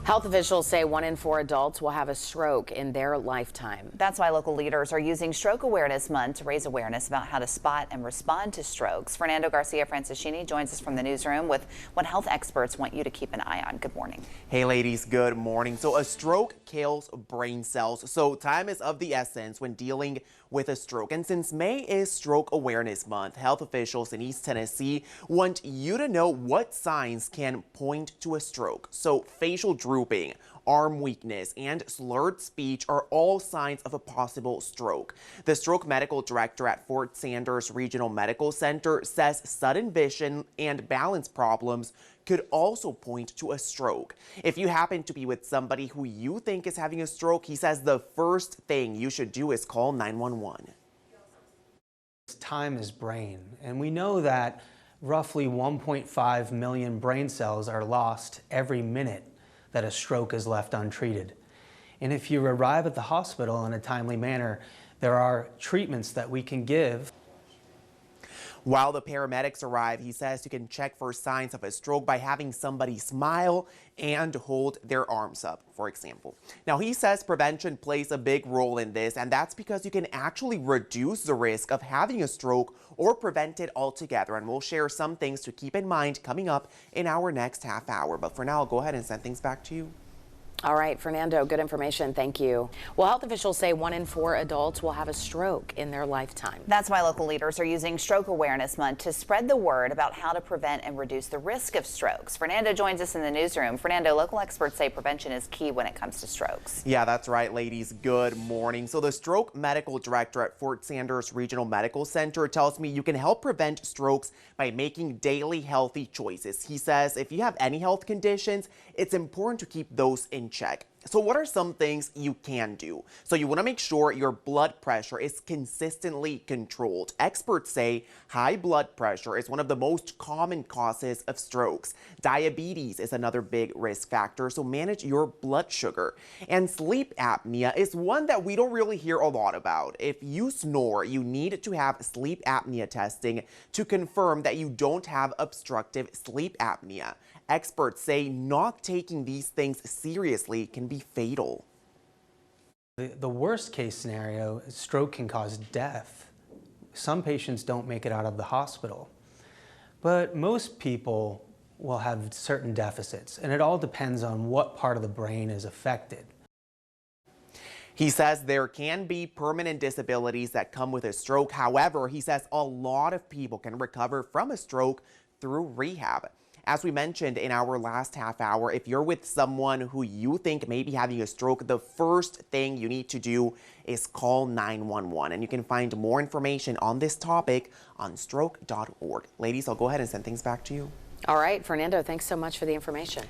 Health officials say 1 in 4 adults will have a stroke in their lifetime. That's why local leaders are using Stroke Awareness Month to raise awareness about how to spot and respond to strokes. Fernando Garcia Francischini joins us from the newsroom with what health experts want you to keep an eye on. Good morning. Hey ladies, good morning. So a stroke kills brain cells, so time is of the essence when dealing with a stroke. And since May is Stroke Awareness Month, health officials in East Tennessee want you to know what signs can point to a stroke. So facial drooping, arm weakness, and slurred speech are all signs of a possible stroke. The stroke medical director at Fort Sanders Regional Medical Center says sudden vision and balance problems could also point to a stroke. If you happen to be with somebody who you think is having a stroke, he says the first thing you should do is call 911. Time is brain, and we know that roughly 1.5 million brain cells are lost every minute that a stroke is left untreated. And if you arrive at the hospital in a timely manner, there are treatments that we can give. While the paramedics arrive, he says you can check for signs of a stroke by having somebody smile and hold their arms up, for example. Now, he says prevention plays a big role in this, and that's because you can actually reduce the risk of having a stroke or prevent it altogether. And we'll share some things to keep in mind coming up in our next half hour. But for now, I'll go ahead and send things back to you. All right, Fernando, good information. Thank you. Well, health officials say 1 in 4 adults will have a stroke in their lifetime. That's why local leaders are using Stroke Awareness Month to spread the word about how to prevent and reduce the risk of strokes. Fernando joins us in the newsroom. Fernando, local experts say prevention is key when it comes to strokes. Yeah, that's right, ladies. Good morning. So the stroke medical director at Fort Sanders Regional Medical Center tells me you can help prevent strokes by making daily healthy choices. He says if you have any health conditions, it's important to keep those in check. So what are some things you can do? So you want to make sure your blood pressure is consistently controlled. Experts say high blood pressure is one of the most common causes of strokes. Diabetes is another big risk factor, so manage your blood sugar. And sleep apnea is one that we don't really hear a lot about. If you snore, you need to have sleep apnea testing to confirm that you don't have obstructive sleep apnea. Experts say not taking these things seriously can be fatal. The worst case scenario, stroke can cause death. Some patients don't make it out of the hospital, but most people will have certain deficits, and it all depends on what part of the brain is affected. He says there can be permanent disabilities that come with a stroke. However, he says a lot of people can recover from a stroke through rehab. As we mentioned in our last half hour, if you're with someone who you think may be having a stroke, the first thing you need to do is call 911. And you can find more information on this topic on stroke.org. Ladies, I'll go ahead and send things back to you. All right, Fernando, thanks so much for the information.